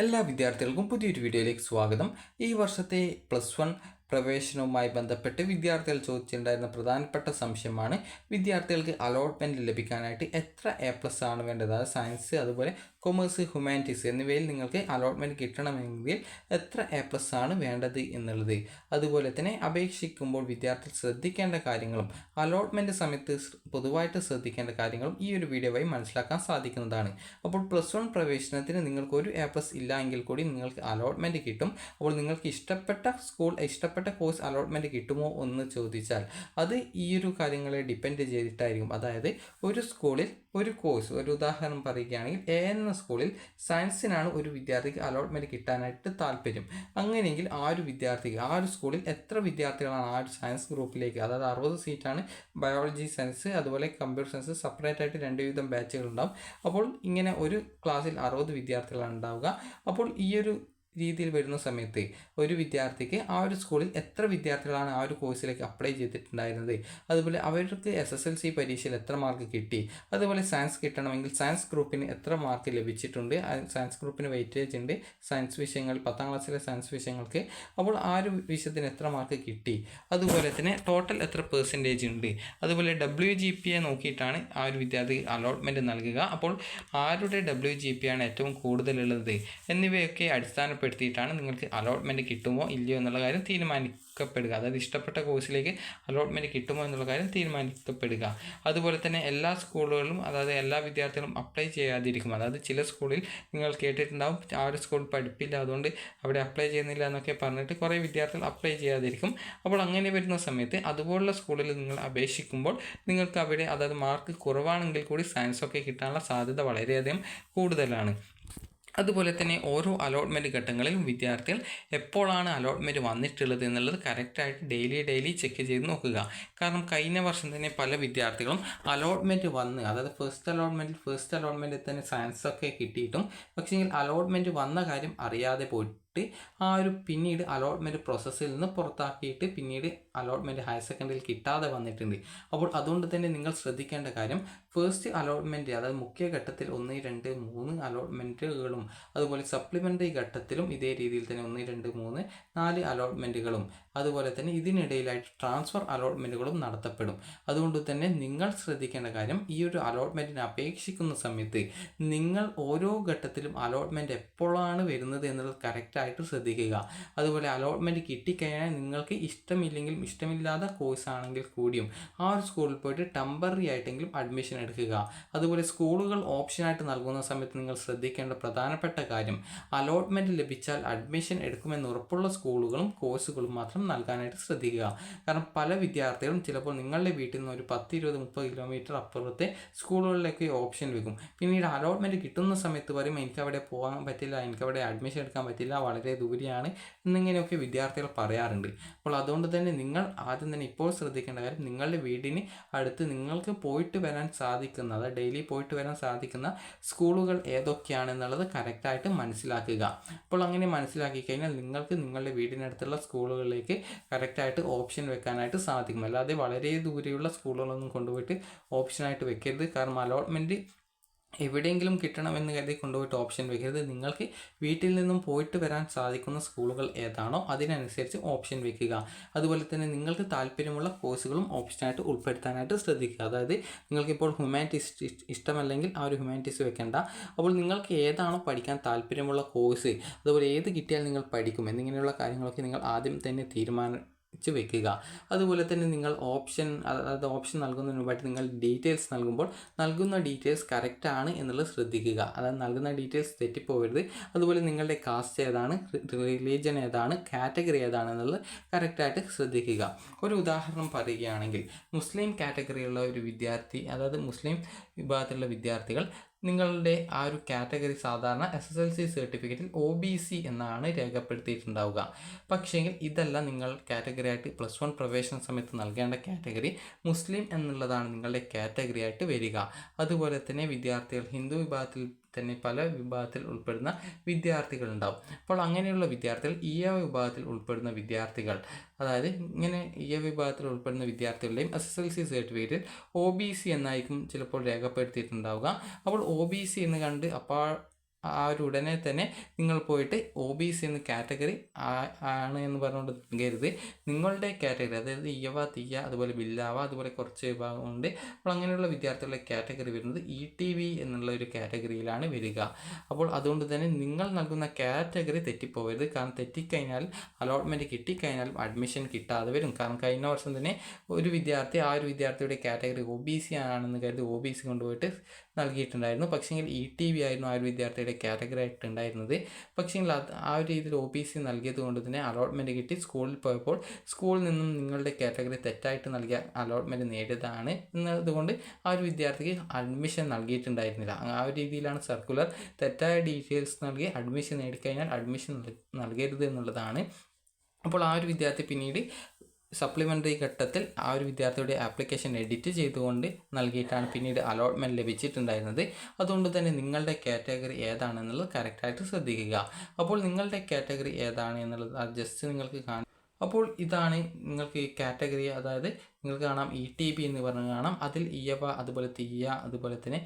എല്ലാ വിദ്യാർത്ഥികൾക്കും പുതിയൊരു വീഡിയോയിലേക്ക് സ്വാഗതം. ഈ വർഷത്തെ +1 പ്രവേശനവുമായി ബന്ധപ്പെട്ട് വിദ്യാർത്ഥികൾ ചോദിച്ചിട്ടുണ്ടായിരുന്ന പ്രധാനപ്പെട്ട സംശയമാണ് വിദ്യാർത്ഥികൾക്ക് അലോട്ട്മെൻറ്റ് ലഭിക്കാനായിട്ട് എത്ര A+ ആണ് വേണ്ടത്. അതായത് സയൻസ്, അതുപോലെ കൊമേഴ്സ്, ഹ്യൂമാനിറ്റീസ് എന്നിവയിൽ നിങ്ങൾക്ക് അലോട്ട്മെൻറ്റ് കിട്ടണമെങ്കിൽ എത്ര A+ ആണ് വേണ്ടത് എന്നുള്ളത്. അതുപോലെ തന്നെ അപേക്ഷിക്കുമ്പോൾ വിദ്യാർത്ഥികൾ ശ്രദ്ധിക്കേണ്ട കാര്യങ്ങളും അലോട്ട്മെൻറ്റ് സമയത്ത് പൊതുവായിട്ട് ശ്രദ്ധിക്കേണ്ട കാര്യങ്ങളും ഈ ഒരു വീഡിയോ വഴി മനസ്സിലാക്കാൻ സാധിക്കുന്നതാണ്. അപ്പോൾ +1 പ്രവേശനത്തിന് നിങ്ങൾക്ക് ഒരു A+ ഇല്ല എങ്കിൽ കൂടി നിങ്ങൾക്ക് അലോട്ട്മെൻറ്റ് കിട്ടും. അപ്പോൾ നിങ്ങൾക്ക് ഇഷ്ടപ്പെട്ട സ്കൂൾ, ഇഷ്ടപ്പെട്ട കോഴ്സ് അലോട്ട്മെൻറ്റ് കിട്ടുമോ എന്ന് ചോദിച്ചാൽ അത് ഈ ഒരു കാര്യങ്ങളെ ഡിപ്പെൻഡ് ചെയ്തിട്ടായിരിക്കും. അതായത് ഒരു സ്കൂളിൽ ഒരു കോഴ്സ്, ഒരു ഉദാഹരണം പറയുകയാണെങ്കിൽ A എന്ന സ്കൂളിൽ സയൻസിനാണ് ഒരു വിദ്യാർത്ഥിക്ക് അലോട്ട്മെൻറ്റ് കിട്ടാനായിട്ട് താല്പര്യം. അങ്ങനെയെങ്കിൽ ആ ഒരു വിദ്യാർത്ഥിക്ക് ആ ഒരു സ്കൂളിൽ എത്ര വിദ്യാർത്ഥികളാണ് ആ ഒരു സയൻസ് ഗ്രൂപ്പിലേക്ക്, അതായത് 60 സീറ്റാണ് ബയോളജി, സയൻസ്, അതുപോലെ കമ്പ്യൂട്ടർ സയൻസ് സെപ്പറേറ്റ് ആയിട്ട് 2 വീതം ബാച്ചുകൾ ഉണ്ടാവും. അപ്പോൾ ഇങ്ങനെ ഒരു ക്ലാസ്സിൽ 60 വിദ്യാർത്ഥികളാണ് ഉണ്ടാവുക. അപ്പോൾ ഈ ഒരു രീതിയിൽ വരുന്ന സമയത്ത് ഒരു വിദ്യാർത്ഥിക്ക് ആ ഒരു സ്കൂളിൽ എത്ര വിദ്യാർത്ഥികളാണ് ആ ഒരു കോഴ്സിലേക്ക് അപ്ലൈ ചെയ്തിട്ടുണ്ടായിരുന്നത്, അതുപോലെ അവർക്ക് SSLC പരീക്ഷയിൽ എത്ര മാർക്ക് കിട്ടി, അതുപോലെ സയൻസ് കിട്ടണമെങ്കിൽ സയൻസ് ഗ്രൂപ്പിന് എത്ര മാർക്ക് ലഭിച്ചിട്ടുണ്ട്, സയൻസ് ഗ്രൂപ്പിന് വെയിറ്റേജ് ഉണ്ട് സയൻസ് വിഷയങ്ങൾ, 10ാം ക്ലാസ്സിലെ സയൻസ് വിഷയങ്ങൾക്ക്, അപ്പോൾ ആ ഒരു വിഷയത്തിന് എത്ര മാർക്ക് കിട്ടി, അതുപോലെ തന്നെ ടോട്ടൽ എത്ര പെർസെൻറ്റേജ് ഉണ്ട്, അതുപോലെ WGPA നോക്കിയിട്ടാണ് ആ ഒരു വിദ്യാർത്ഥിക്ക് അലോട്ട്മെൻറ്റ് നൽകുക. അപ്പോൾ ആരുടെ WGPA ആണ് ഏറ്റവും കൂടുതലുള്ളത് എന്നിവയൊക്കെ അടിസ്ഥാനപ്പെടുത്തിയിട്ടാണ് നിങ്ങൾക്ക് അലോട്ട്മെൻറ്റ് കിട്ടുമോ ഇല്ലയോ എന്നുള്ള കാര്യം തീരുമാനിക്കപ്പെടുക. അതായത് ഇഷ്ടപ്പെട്ട കോഴ്സിലേക്ക് അലോട്ട്മെൻറ്റ് കിട്ടുമോ എന്നുള്ള കാര്യം തീരുമാനിക്കപ്പെടുക. അതുപോലെ തന്നെ എല്ലാ സ്കൂളുകളിലും, അതായത് എല്ലാ വിദ്യാർത്ഥികളും അപ്ലൈ ചെയ്യാതിരിക്കും. അതായത് ചില സ്കൂളിൽ നിങ്ങൾ കേട്ടിട്ടുണ്ടാവും, ആ ഒരു സ്കൂൾ പഠിപ്പില്ല, അതുകൊണ്ട് അവിടെ അപ്ലൈ ചെയ്യുന്നില്ല എന്നൊക്കെ പറഞ്ഞിട്ട് കുറേ വിദ്യാർത്ഥികൾ അപ്ലൈ ചെയ്യാതിരിക്കും. അപ്പോൾ അങ്ങനെ വരുന്ന സമയത്ത് അതുപോലുള്ള സ്കൂളിൽ നിങ്ങൾ അപേക്ഷിക്കുമ്പോൾ നിങ്ങൾക്ക് അവിടെ, അതായത് മാർക്ക് കുറവാണെങ്കിൽ കൂടി സയൻസൊക്കെ കിട്ടാനുള്ള സാധ്യത വളരെയധികം കൂടുതലാണ്. അതുപോലെ തന്നെ ഓരോ അലോട്ട്മെൻറ്റ് ഘട്ടങ്ങളിലും വിദ്യാർത്ഥികൾ എപ്പോഴാണ് അലോട്ട്മെൻറ്റ് വന്നിട്ടുള്ളത് എന്നുള്ളത് കറക്റ്റായിട്ട് ഡെയിലി ചെക്ക് ചെയ്ത് നോക്കുക. കാരണം കഴിഞ്ഞ വർഷം തന്നെ പല വിദ്യാർത്ഥികളും അലോട്ട്മെൻറ്റ് വന്ന്, അതായത് ഫസ്റ്റ് അലോട്ട്മെൻറ്റിൽ തന്നെ സയൻസൊക്കെ കിട്ടിയിട്ടും പക്ഷേ അലോട്ട്മെൻറ്റ് വന്ന കാര്യം അറിയാതെ പോയിട്ട് ആ ഒരു പിന്നീട് അലോട്ട്മെൻറ്റ് പ്രോസസ്സിൽ നിന്ന് പുറത്താക്കിയിട്ട് പിന്നീട് അലോട്ട്മെൻറ്റ് ഹയർ സെക്കൻഡറിയിൽ കിട്ടാതെ വന്നിട്ടുണ്ട്. അപ്പോൾ അതുകൊണ്ട് തന്നെ നിങ്ങൾ ശ്രദ്ധിക്കേണ്ട കാര്യം, ഫസ്റ്റ് അലോട്ട്മെൻറ്റ്, അതായത് മുഖ്യ ഘട്ടത്തിൽ 1, 2, 3 അലോട്ട്മെൻറ്റുകളും, അതുപോലെ സപ്ലിമെൻ്ററി ഘട്ടത്തിലും ഇതേ രീതിയിൽ തന്നെ 1, 2, 3, 4 അലോട്ട്മെൻറ്റുകളും, അതുപോലെ തന്നെ ഇതിനിടയിലായിട്ട് ട്രാൻസ്ഫർ അലോട്ട്മെൻറ്റുകളും നടത്തപ്പെടും. അതുകൊണ്ട് തന്നെ നിങ്ങൾ ശ്രദ്ധിക്കേണ്ട കാര്യം, ഈ ഒരു അലോട്ട്മെൻറ്റിന് അപേക്ഷിക്കുന്ന സമയത്ത് നിങ്ങൾ ഓരോ ഘട്ടത്തിലും അലോട്ട്മെൻറ്റ് എപ്പോഴാണ് വരുന്നത് എന്നുള്ളത് കറക്റ്റായിട്ട് ശ്രദ്ധിക്കുക. അതുപോലെ അലോട്ട്മെൻറ്റ് കിട്ടിക്കഴിഞ്ഞാൽ നിങ്ങൾക്ക് ഇഷ്ടമില്ലെങ്കിലും, ഇഷ്ടമില്ലാത്ത കോഴ്സ് ആണെങ്കിൽ കൂടിയും ആ ഒരു സ്കൂളിൽ പോയിട്ട് ടെമ്പററി ആയിട്ടെങ്കിലും അഡ്മിഷൻ എടുക്കുക. അതുപോലെ സ്കൂളുകൾ ഓപ്ഷനായിട്ട് നൽകുന്ന സമയത്ത് നിങ്ങൾ ശ്രദ്ധിക്കേണ്ട പ്രധാനപ്പെട്ട കാര്യം, അലോട്ട്മെൻറ്റ് ലഭിച്ചാൽ അഡ്മിഷൻ എടുക്കുമെന്ന് ഉറപ്പുള്ള സ്കൂളുകളും കോഴ്സുകളും മാത്രം നൽകാനായിട്ട് ശ്രദ്ധിക്കുക. കാരണം പല വിദ്യാർത്ഥികളും ചിലപ്പോൾ നിങ്ങളുടെ വീട്ടിൽ നിന്ന് ഒരു 10, 20, 30 കിലോമീറ്റർ അപ്പുറത്തെ സ്കൂളുകളിലേക്ക് ഓപ്ഷൻ വെക്കും. പിന്നീട് അലോട്ട്മെൻറ്റ് കിട്ടുന്ന സമയത്ത് പറയും, എനിക്കവിടെ പോകാൻ പറ്റില്ല, എനിക്കവിടെ അഡ്മിഷൻ എടുക്കാൻ പറ്റില്ല, വളരെ ദൂരെയാണ് എന്നിങ്ങനെയൊക്കെ വിദ്യാർത്ഥികൾ പറയാറുണ്ട്. അപ്പോൾ അതുകൊണ്ട് തന്നെ നിങ്ങൾ ആദ്യം തന്നെ ഇപ്പോൾ ശ്രദ്ധിക്കേണ്ട കാര്യം, നിങ്ങളുടെ വീടിന് അടുത്ത് നിങ്ങൾക്ക് പോയിട്ട് വരാൻ സാധിക്കുന്ന, അതായത് ഡെയിലി പോയിട്ട് വരാൻ സാധിക്കുന്ന സ്കൂളുകൾ ഏതൊക്കെയാണെന്നുള്ളത് കറക്റ്റായിട്ട് മനസ്സിലാക്കുക. അപ്പോൾ അങ്ങനെ മനസ്സിലാക്കി കഴിഞ്ഞാൽ നിങ്ങൾക്ക് നിങ്ങളുടെ വീടിനടുത്തുള്ള സ്കൂളുകളിലേക്ക് കറക്റ്റായിട്ട് ഓപ്ഷൻ വെക്കാനായിട്ട് സാധിക്കും. അല്ലാതെ വളരെ ദൂരെയുള്ള സ്കൂളുകളൊന്നും കൊണ്ടുപോയിട്ട് ഓപ്ഷനായിട്ട് വെക്കരുത്. കാരണം അലോട്ട്മെൻറ്റ് എവിടെയെങ്കിലും കിട്ടണമെന്ന് കരുതി കൊണ്ടുപോയിട്ട് ഓപ്ഷൻ വെക്കരുത്. നിങ്ങൾക്ക് വീട്ടിൽ നിന്നും പോയിട്ട് വരാൻ സാധിക്കുന്ന സ്കൂളുകൾ ഏതാണോ അതിനനുസരിച്ച് ഓപ്ഷൻ വെക്കുക. അതുപോലെ തന്നെ നിങ്ങൾക്ക് താല്പര്യമുള്ള കോഴ്സുകളും ഓപ്ഷനായിട്ട് ഉൾപ്പെടുത്താനായിട്ട് ശ്രദ്ധിക്കുക. അതായത് നിങ്ങൾക്കിപ്പോൾ ഹ്യൂമാനിറ്റീസ് ഇഷ്ടമല്ലെങ്കിൽ ആ ഒരു ഹ്യൂമാനിറ്റീസ് വെക്കേണ്ട. അപ്പോൾ നിങ്ങൾക്ക് ഏതാണോ പഠിക്കാൻ താല്പര്യമുള്ള കോഴ്സ്, അതുപോലെ ഏത് കിട്ടിയാൽ നിങ്ങൾ പഠിക്കും എന്നിങ്ങനെയുള്ള കാര്യങ്ങളൊക്കെ നിങ്ങൾ ആദ്യം തന്നെ വെക്കുക. അതുപോലെ തന്നെ നിങ്ങൾ ഓപ്ഷൻ നൽകുന്നതിന് മുമ്പായിട്ട് നിങ്ങൾ ഡീറ്റെയിൽസ് നൽകുമ്പോൾ നൽകുന്ന ഡീറ്റെയിൽസ് കറക്റ്റാണ് എന്നുള്ളത് ശ്രദ്ധിക്കുക. അതായത് നൽകുന്ന ഡീറ്റെയിൽസ് തെറ്റിപ്പോകരുത്. അതുപോലെ നിങ്ങളുടെ കാസ്റ്റ് ഏതാണ്, റിലീജിയൻ ഏതാണ്, കാറ്റഗറി ഏതാണെന്നുള്ളത് കറക്റ്റായിട്ട് ശ്രദ്ധിക്കുക. ഒരു ഉദാഹരണം പറയുകയാണെങ്കിൽ, മുസ്ലിം കാറ്റഗറിയുള്ള ഒരു വിദ്യാർത്ഥി, അതായത് മുസ്ലിം വിഭാഗത്തിലുള്ള വിദ്യാർത്ഥികൾ, നിങ്ങളുടെ ആ ഒരു കാറ്റഗറി സാധാരണ SSLC സർട്ടിഫിക്കറ്റിൽ OBC എന്നാണ് രേഖപ്പെടുത്തിയിട്ടുണ്ടാവുക. പക്ഷേങ്കിൽ ഇതല്ല നിങ്ങൾ കാറ്റഗറി ആയിട്ട് +1 പ്രവേശന സമയത്ത് നൽകേണ്ട കാറ്റഗറി. മുസ്ലിം എന്നുള്ളതാണ് നിങ്ങളുടെ കാറ്റഗറി ആയിട്ട് വരിക. അതുപോലെ തന്നെ വിദ്യാർത്ഥികൾ ഹിന്ദു വിഭാഗത്തിൽ തന്നെ പല വിഭാഗത്തിൽ ഉൾപ്പെടുന്ന വിദ്യാർത്ഥികളുണ്ടാവും. അപ്പോൾ അങ്ങനെയുള്ള വിദ്യാർത്ഥികൾ വിഭാഗത്തിൽ ഉൾപ്പെടുന്ന വിദ്യാർത്ഥികൾ, അതായത് ഇങ്ങനെ വിഭാഗത്തിൽ ഉൾപ്പെടുന്ന വിദ്യാർത്ഥികളുടെയും SSLC സർട്ടിഫിക്കറ്റിൽ OBC എന്നായിരിക്കും ചിലപ്പോൾ രേഖപ്പെടുത്തിയിട്ടുണ്ടാവുക. അപ്പോൾ OBC എന്ന് കണ്ട് ആ ഒരു ഉടനെ തന്നെ നിങ്ങൾ പോയിട്ട് OBC എന്ന കാറ്റഗറി ആണ് എന്ന് പറഞ്ഞുകൊണ്ട് നൽകരുത്. നിങ്ങളുടെ കാറ്റഗറി, അതായത് ഇയവ, തീയ, അതുപോലെ ബില്ലാവ, അതുപോലെ കുറച്ച് വിഭാഗമുണ്ട്. അപ്പോൾ അങ്ങനെയുള്ള വിദ്യാർത്ഥികളുടെ കാറ്റഗറി വരുന്നത് ETV എന്നുള്ള ഒരു കാറ്റഗറിയിലാണ് വരിക. അപ്പോൾ അതുകൊണ്ട് തന്നെ നിങ്ങൾ നൽകുന്ന കാറ്റഗറി തെറ്റിപ്പോകരുത്. കാരണം തെറ്റിക്കഴിഞ്ഞാൽ, അലോട്ട്മെൻറ്റ് കിട്ടിക്കഴിഞ്ഞാലും അഡ്മിഷൻ കിട്ടാതെ വരും. കാരണം കഴിഞ്ഞ വർഷം തന്നെ ഒരു വിദ്യാർത്ഥി ആ ഒരു വിദ്യാർത്ഥിയുടെ കാറ്റഗറി OBC ആണെന്ന് കരുതി OBC കൊണ്ടുപോയിട്ട് നൽകിയിട്ടുണ്ടായിരുന്നു. പക്ഷേങ്കിൽ ETV ആയിരുന്നു ആ ഒരു വിദ്യാർത്ഥിയുടെ കാറ്റഗറി ആയിട്ടുണ്ടായിരുന്നത്. പക്ഷേങ്കിൽ ആ ഒരു രീതിയിൽ OBC നൽകിയത് കൊണ്ട് തന്നെ അലോട്ട്മെൻറ്റ് കിട്ടി. സ്കൂളിൽ പോയപ്പോൾ സ്കൂളിൽ നിന്നും നിങ്ങളുടെ കാറ്റഗറി തെറ്റായിട്ട് നൽകിയ അലോട്ട്മെൻറ്റ് നേടിയതാണ് എന്നതുകൊണ്ട് ആ ഒരു വിദ്യാർത്ഥിക്ക് അഡ്മിഷൻ നൽകിയിട്ടുണ്ടായിരുന്നില്ല. ആ ഒരു രീതിയിലാണ് സർക്കുലർ. തെറ്റായ ഡീറ്റെയിൽസ് നൽകി അഡ്മിഷൻ നേടിക്കഴിഞ്ഞാൽ അഡ്മിഷൻ നൽകരുത് എന്നുള്ളതാണ്. അപ്പോൾ ആ ഒരു വിദ്യാർത്ഥി പിന്നീട് സപ്ലിമെൻ്ററി ഘട്ടത്തിൽ ആ ഒരു വിദ്യാർത്ഥിയുടെ ആപ്ലിക്കേഷൻ എഡിറ്റ് ചെയ്തുകൊണ്ട് നൽകിയിട്ടാണ് പിന്നീട് അലോട്ട്മെൻറ്റ് ലഭിച്ചിട്ടുണ്ടായിരുന്നത്. അതുകൊണ്ട് തന്നെ നിങ്ങളുടെ കാറ്റഗറി ഏതാണെന്നുള്ളത് കറക്റ്റായിട്ട് ശ്രദ്ധിക്കുക. അപ്പോൾ നിങ്ങളുടെ കാറ്റഗറി ഏതാണ് എന്നുള്ളത് ജസ്റ്റ് നിങ്ങൾക്ക് കാണാം. അപ്പോൾ ഇതാണ് നിങ്ങൾക്ക് കാറ്റഗറി, അതായത് നിങ്ങൾക്ക് കാണാം ETB എന്ന് പറഞ്ഞ് കാണാം. അതിൽ ഇയവ, അതുപോലെ തീയ, അതുപോലെ തന്നെ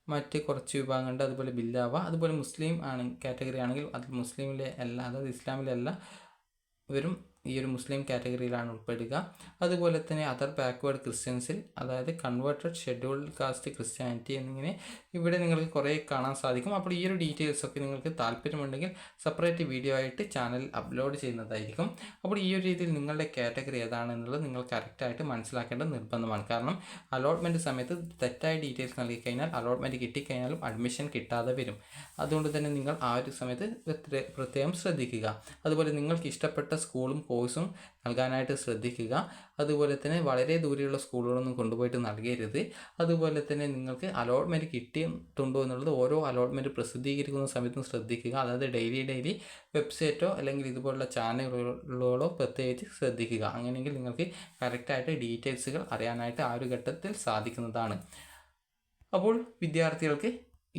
മറ്റ് കുറച്ച് വിഭാഗങ്ങളുണ്ട്. അതുപോലെ ബില്ലാവ, അതുപോലെ മുസ്ലിം ആണ് കാറ്റഗറി ആണെങ്കിൽ അതിൽ മുസ്ലിമിലെ എല്ലാ, അതായത് ഇസ്ലാമിലെ എല്ലാ ഇവരും ഈ ഒരു മുസ്ലിം കാറ്റഗറിയിലാണ് ഉൾപ്പെടുക. അതുപോലെ തന്നെ അതർ ബാക്ക്വേർഡ് ക്രിസ്ത്യൻസിൽ, അതായത് കൺവേർട്ടഡ് ഷെഡ്യൂൾഡ് കാസ്റ്റ് ക്രിസ്ത്യാനിറ്റി എന്നിങ്ങനെ ഇവിടെ നിങ്ങൾക്ക് കുറേ കാണാൻ സാധിക്കും. അപ്പോൾ ഈ ഒരു ഡീറ്റെയിൽസൊക്കെ നിങ്ങൾക്ക് താല്പര്യമുണ്ടെങ്കിൽ സെപ്പറേറ്റ് വീഡിയോ ആയിട്ട് ചാനൽ അപ്ലോഡ് ചെയ്യുന്നതായിരിക്കും. അപ്പോൾ ഈ ഒരു രീതിയിൽ നിങ്ങളുടെ കാറ്റഗറി ഏതാണെന്നുള്ളത് നിങ്ങൾ കറക്റ്റായിട്ട് മനസ്സിലാക്കേണ്ടത് നിർബന്ധമാണ്. കാരണം അലോട്ട്മെൻറ്റ് സമയത്ത് തെറ്റായ ഡീറ്റെയിൽസ് നൽകി കഴിഞ്ഞാൽ അലോട്ട്മെൻറ്റ് കിട്ടിക്കഴിഞ്ഞാലും അഡ്മിഷൻ കിട്ടാതെ വരും. അതുകൊണ്ട് തന്നെ നിങ്ങൾ ആ ഒരു സമയത്ത് പ്രത്യേകം ശ്രദ്ധിക്കുക. അതുപോലെ നിങ്ങൾക്ക് ഇഷ്ടപ്പെട്ട സ്കൂളും കോഴ്സും നൽകാനായിട്ട് ശ്രദ്ധിക്കുക. അതുപോലെ തന്നെ വളരെ ദൂരെയുള്ള സ്കൂളുകളൊന്നും കൊണ്ടുപോയിട്ട് നൽകരുത്. അതുപോലെ തന്നെ നിങ്ങൾക്ക് അലോട്ട്മെൻറ്റ് കിട്ടിയിട്ടുണ്ടോ എന്നുള്ളത് ഓരോ അലോട്ട്മെൻറ്റ് പ്രസിദ്ധീകരിക്കുന്ന സമയത്തും ശ്രദ്ധിക്കുക. അതായത് ഡെയിലി വെബ്സൈറ്റോ അല്ലെങ്കിൽ ഇതുപോലുള്ള ചാനലുകളോ പ്രത്യേകിച്ച് ശ്രദ്ധിക്കുക. അങ്ങനെയെങ്കിൽ നിങ്ങൾക്ക് കറക്റ്റായിട്ട് ഡീറ്റെയിൽസുകൾ അറിയാനായിട്ട് ആ ഒരു ഘട്ടത്തിൽ സാധിക്കുന്നതാണ്. അപ്പോൾ വിദ്യാർത്ഥികൾക്ക്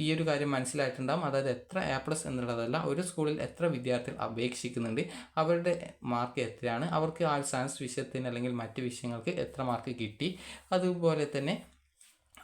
ഈ ഒരു കാര്യം മനസ്സിലായിട്ടുണ്ടാകും. അതായത് എത്ര A+ എന്നുള്ളതല്ല, ഒരു സ്കൂളിൽ എത്ര വിദ്യാർത്ഥികൾ അപേക്ഷിക്കുന്നുണ്ട്, അവരുടെ മാർക്ക് എത്രയാണ്, അവർക്ക് ആ സയൻസ് വിഷയത്തിന് അല്ലെങ്കിൽ മറ്റ് വിഷയങ്ങൾക്ക് എത്ര മാർക്ക് കിട്ടി, അതുപോലെ തന്നെ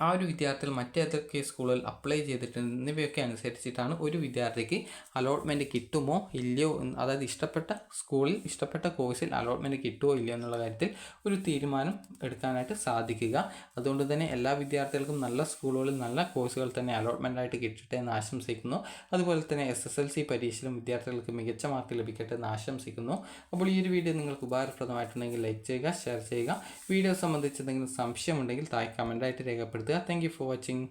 ആ ഒരു വിദ്യാർത്ഥികൾ മറ്റേതൊക്കെ സ്കൂളുകളിൽ അപ്ലൈ ചെയ്തിട്ടുണ്ട് എന്നിവയൊക്കെ അനുസരിച്ചിട്ടാണ് ഒരു വിദ്യാർത്ഥിക്ക് അലോട്ട്മെൻറ്റ് കിട്ടുമോ ഇല്ലയോ, അതായത് ഇഷ്ടപ്പെട്ട സ്കൂളിൽ ഇഷ്ടപ്പെട്ട കോഴ്സിൽ അലോട്ട്മെൻറ്റ് കിട്ടുമോ ഇല്ലയോ എന്നുള്ള കാര്യത്തിൽ ഒരു തീരുമാനം എടുക്കാനായിട്ട് സാധിക്കുക. അതുകൊണ്ട് തന്നെ എല്ലാ വിദ്യാർത്ഥികൾക്കും നല്ല സ്കൂളുകളിൽ നല്ല കോഴ്സുകൾ തന്നെ അലോട്ട്മെൻറ്റായിട്ട് കിട്ടട്ടെ എന്ന് ആശംസിക്കുന്നു. അതുപോലെ തന്നെ SSLC പരീക്ഷയിലും വിദ്യാർത്ഥികൾക്ക് മികച്ച മാർക്ക് ലഭിക്കട്ടെ എന്ന് ആശംസിക്കുന്നു. അപ്പോൾ ഈ ഒരു വീഡിയോ നിങ്ങൾക്ക് ഉപകാരപ്രദമായിട്ടുണ്ടെങ്കിൽ ലൈക്ക് ചെയ്യുക, ഷെയർ ചെയ്യുക. വീഡിയോ സംബന്ധിച്ച് എന്തെങ്കിലും സംശയമുണ്ടെങ്കിൽ താഴെ കമൻറ്റായിട്ട് രേഖപ്പെടുത്തുക. Thank you for watching.